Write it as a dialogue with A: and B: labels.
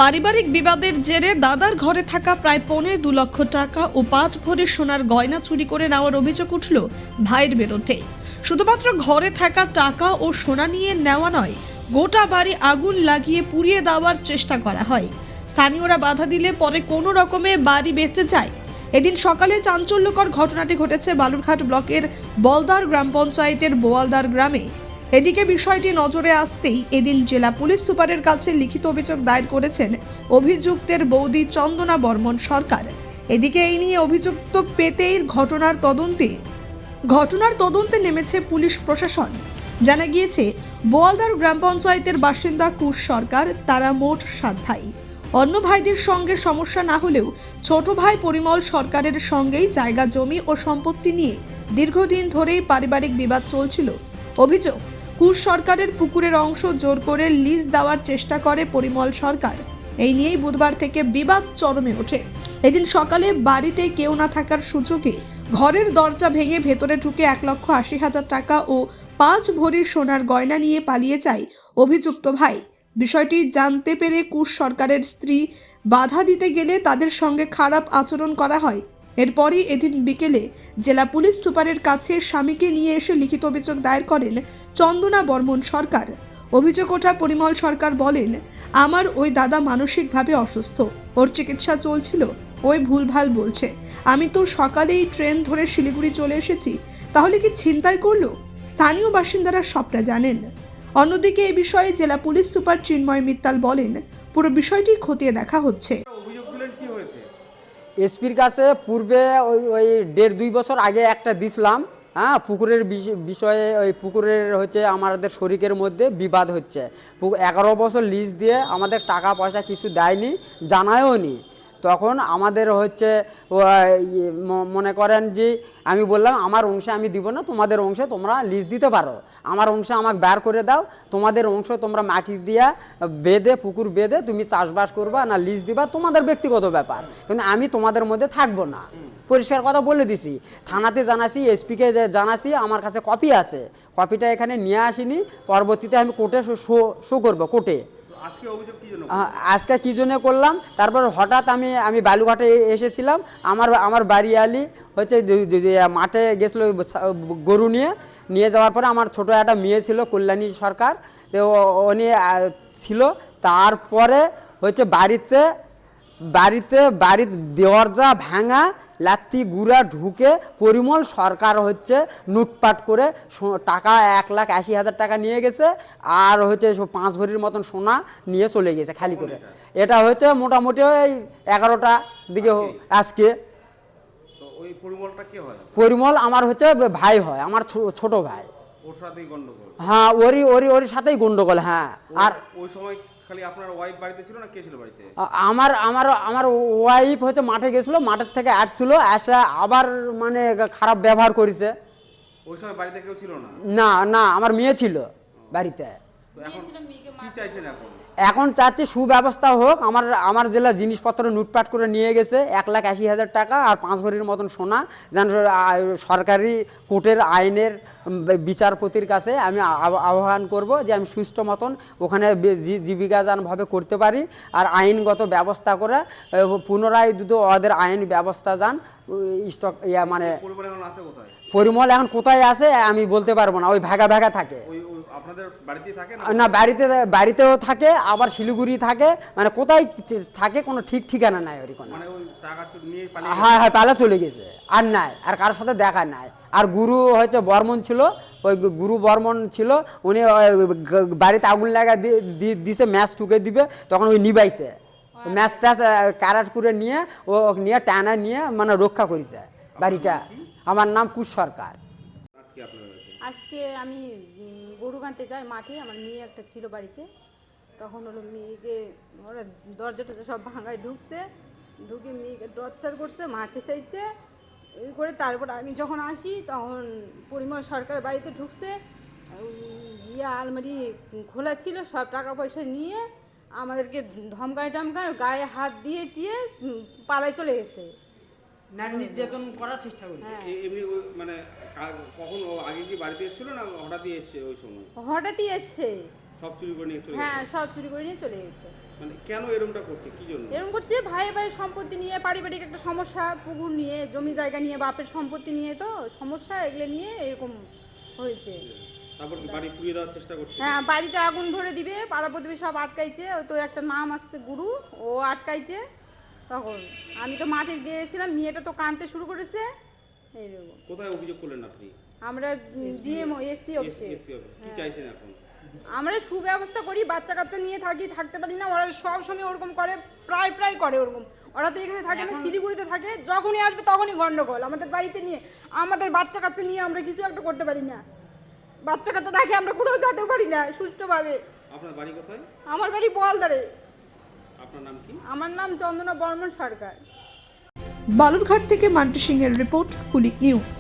A: পারিবারিক বিবাদের জেরে দাদার ঘরে থাকা প্রায় 2.25 লক্ষ টাকা ও 5 ভরি সোনার গয়না চুরি করে নেওয়ার অভিযোগ উঠল ভাইয়ের বিরুদ্ধে। শুধুমাত্র ঘরে থাকা টাকা ও সোনা নিয়ে নেওয়া নয়, গোটা বাড়ি আগুন লাগিয়ে পুড়িয়ে দেওয়ার চেষ্টা করা হয়। স্থানীয়রা বাধা দিলে পরে কোনো রকমে বাড়ি বেঁচে যায়। এদিন সকালে চাঞ্চল্যকর ঘটনাটি ঘটেছে বালুরঘাট ব্লকের বলদার গ্রাম পঞ্চায়েতের বোয়ালদার গ্রামে। এদিকে বিষয়টি নজরে আসতেই এদিন জেলা পুলিশ সুপারের কাছে লিখিত অভিযোগ দায়ের করেছেন অভিযুক্তের বৌদি চন্দনা বর্মন সরকার। এদিকে এই নিয়ে অভিযুক্ত পেতেই ঘটনার তদন্তে নেমেছে পুলিশ প্রশাসন। জানা গিয়েছে বোয়ালদার গ্রাম পঞ্চায়েতের বাসিন্দা কুশ সরকার। তারা মোট 7 ভাই। অন্য ভাইদের সঙ্গে সমস্যা না হলেও ছোট ভাই পরিমল সরকারের সঙ্গেই জায়গা জমি ও সম্পত্তি নিয়ে দীর্ঘদিন ধরেই পারিবারিক বিবাদ চলছিল। অভিযোগ, কুশ সরকারের পুকুরের অংশ জোর করে লিজ দেওয়ার চেষ্টা করে পরিমল সরকার। এই নিয়েই বুধবার থেকে বিবাদ চরমে ওঠে। এদিন সকালে বাড়িতে কেউ না থাকার সুযোগে ঘরের দরজা ভেঙে ভেতরে ঢুকে 1,80,000 টাকা ও 5 ভরি সোনার গয়না নিয়ে পালিয়ে যায় অভিযুক্ত ভাই। বিষয়টি জানতে পেরে কুশ সরকারের স্ত্রী বাধা দিতে গেলে তাদের সঙ্গে খারাপ আচরণ করা হয়। এরপরই এদিন বিকেলে জেলা পুলিশ সুপারের কাছে স্বামীকে নিয়ে এসে লিখিত অভিযোগ দায়ের করেন চন্দনা বর্মন সরকার। অভিযোগ ওঠা পরিমল সরকার বলেন, আমার ওই দাদা মানসিকভাবে অসুস্থ, ওর চিকিৎসা চলছিল, ওই ভুলভাল বলছে। আমি তো সকালেই ট্রেন ধরে শিলিগুড়ি চলে এসেছি, তাহলে কি ছিনতাই করলো? স্থানীয় বাসিন্দারা সবটা জানেন। অন্যদিকে এই বিষয়ে জেলা পুলিশ সুপার চিন্ময় মিত্তাল বলেন, পুরো বিষয়টি খতিয়ে দেখা হচ্ছে।
B: অভিযোগ দিলেন, কি হয়েছে?
C: এসপির কাছে পূর্বে ওই 1.5-2 বছর আগে একটা দিছিলাম। হ্যাঁ, পুকুরের বিষয়ে ওই পুকুরের হচ্ছে আমাদের শরিকের মধ্যে বিবাদ হচ্ছে। 11 বছর লিজ দিয়ে আমাদের টাকা পয়সা কিছু দেয়নি, জানায়ও নি। তখন আমাদের হচ্ছে মনে করেন যে আমি বললাম আমার অংশে আমি দিব না, তোমাদের অংশে তোমরা লিজ দিতে পারো, আমার অংশে আমাকে বের করে দাও, তোমাদের অংশ তোমরা মাটি দিয়া বেঁধে পুকুর বেঁধে তুমি চাষবাস করবা না লিজ দিবা, তোমাদের ব্যক্তিগত ব্যাপার, কিন্তু আমি তোমাদের মধ্যে থাকবো না। পরিষ্কার কথা বলে দিছি, থানাতে জানাছি, এসপিকে জানাছি, আমার কাছে কপি আছে। কপিটা এখানে নিয়ে আসিনি, পরবর্তীতে আমি কোর্টে শো করবো কোর্টে। আজকে কি জন্য করলাম, তারপর হঠাৎ আমি বালুঘাটে এসেছিলাম। আমার বাড়ি আলি হচ্ছে মাঠে গেছিল গরু নিয়ে যাওয়ার পরে আমার ছোট একটা মেয়ে ছিল কল্যাণী সরকার, তো উনি ছিল। তারপরে হচ্ছে বাড়ির দরজা ভাঙা, লাত্তি গুড়া ঢুকে পরিমল সরকার হচ্ছে লুটপাট করে টাকা 1,80,000 টাকা নিয়ে গেছে, আর হচ্ছে 5 ভরির মতন সোনা নিয়ে চলে গেছে খালি করে। এটা হচ্ছে মোটামুটি ওই 11টা দিকে আজকে। পরিমল আমার হচ্ছে ভাই হয়, আমার ছোট ভাই।
B: ওর সাথেই গন্ডগোল?
C: হ্যাঁ, ওর সাথেই গন্ডগোল। হ্যাঁ। আর
B: ওই সময় খালি আপনার ওয়াইফ বাড়িতে ছিল না কে ছিল বাড়িতে?
C: আমার ওয়াইফ হচ্ছে মাঠে গেছিল, মাঠের থেকে আসছিল, এসে আবার মানে খারাপ ব্যবহার করেছে।
B: ওই সময় বাড়িতে কেউ ছিল না?
C: না, আমার মেয়ে ছিল বাড়িতে।
B: এখন কি চাইছেন?
C: এখন চাচ্ছি সুব্যবস্থা হোক। আমার জেলা জিনিসপত্র লুটপাট করে নিয়ে গেছে 1,80,000 টাকা আর 5 ভরির মতন সোনা। যেন সরকারি কোর্টের আইনের বিচারপতির কাছে আমি আহ্বান করব যে আমি সুষ্ঠু মতন ওখানে জীবিকা যানভাবে করতে পারি, আর আইনগত ব্যবস্থা করে পুনরায় দুটো ওদের আইন ব্যবস্থা যান স্টক মানে। পরিমল এখন কোথায় আছে আমি বলতে পারবো না, ওই ভাগা থাকে। না, বাড়িতেও থাকে, আবার শিলিগুড়ি থাকে, মানে কোথায় থাকে কোনো ঠিক ঠিকানা নাই ওর কোনো। হ্যাঁ, পালা চলে গেছে, আর নাই, আর কারোর সাথে দেখা নাই। আর গুরু হচ্ছে বর্মন ছিল, ওই গুরু বর্মন ছিল, উনি বাড়িতে আগুন লাগা দিছে, ম্যাচ ঠুকে দিবে, তখন ওই নিবাইছে ম্যাচটা কারাট করে নিয়ে টানা নিয়ে মানে রক্ষা করেছে বাড়িটা। আমার নাম কুশ সরকার।
D: আজকে আমি গরু গানতে যাই মাঠে, আমার মেয়ে একটা ছিল বাড়িতে। তখন হলো মেয়েকে ওরা দরজা টরজা সব ভাঙায় ঢুকে মেয়েকে টর্চার করছে, মারতে চাইছে এই করে। তারপর আমি যখন আসি তখন পরিমল সরকার বাড়িতে ঢুকছে, আলমারি খোলা ছিল, সব টাকা পয়সা নিয়ে আমাদেরকে ধমকায় গায়ে হাত দিয়ে টিয়ে পালায় চলে গেছে।
C: নির্যাতন করার চেষ্টা করি।
B: এমনি মানে কখন আগে কি বাড়িতে এসেছিল না হঠাৎই এসছে? ওই সময়
D: হঠাৎই এসছে,
B: সব চুরি করে নিয়ে চলে
D: হ্যাঁ
B: গেছে।
D: সব চুরি করে নিয়ে চলে গেছে।
B: মানে কেন এরকমটা করছে, কি জন্য?
D: এরকম করছে ভাই ভাই সম্পত্তি নিয়ে, পারিবারিক একটা সমস্যা, পুকুর নিয়ে, জমি জায়গা নিয়ে, বাপের সম্পত্তি নিয়ে, তো সমস্যা এগুলো নিয়ে এরকম হয়েছে।
B: তারপর কি বাড়ি পুড়িয়ে দেওয়ার চেষ্টা করছে?
D: হ্যাঁ বাড়িতে আগুন ধরে দিবে, পাড়া প্রতিবেশী সব আটকাইছে। ওই তো একটা নাম আসছে গুরু, ও আটকাইছে। তখন আমি তো মাঠে গিয়েছিলাম, মেয়েটা তো কাঁদতে শুরু করেছে। এইরকম
B: কোথায় অভিযোগ করলেন আপনি?
D: আমরা ডিএমও এসপি অফিসে।
B: SP office. কি চাইছেন এখন?
D: আমরা সুব্যবস্থা করি, বাচ্চা কাচ্চা নিয়ে থাকতে পারি না। ওরা সব সময় ওরকম করে, প্রায় করে ওরকম। ওরা তো এখানে থাকে না, শিলিগুড়িতে থাকে। যখনই আসবে তখনই গন্ডগোল আমাদের বাড়িতে নিয়ে। আমাদের বাচ্চা কাচ্চা নিয়ে আমরা কিছু একটা করতে পারি না। বাচ্চা কাচ্চা রাখে আমরা কোথাও যেতেও পারি না সুষ্ঠুভাবে।
B: আপনার বাড়ি কোথায়?
D: আমার বাড়ি বোয়ালদারে।
B: আপনার নাম কি?
D: আমার নাম চন্দনা বর্মন সরকার।
A: বালুরঘাট থেকে মান্টু সিংয়ের রিপোর্ট, কুলিক নিউজ।